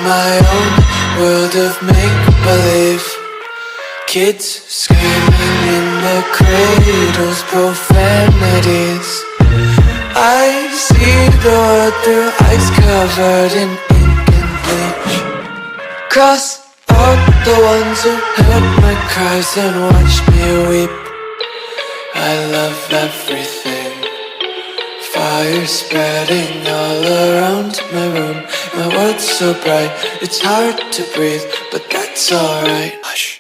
my own world of make-believe. Kids screaming in their cradles, profanities. I see the world through eyes covered in ink and bleach. Cross out the ones who heard my cries and watched me weep. I love everything. Fire spreading all around my room. My world's so bright, it's hard to breathe, but that's alright. Hush.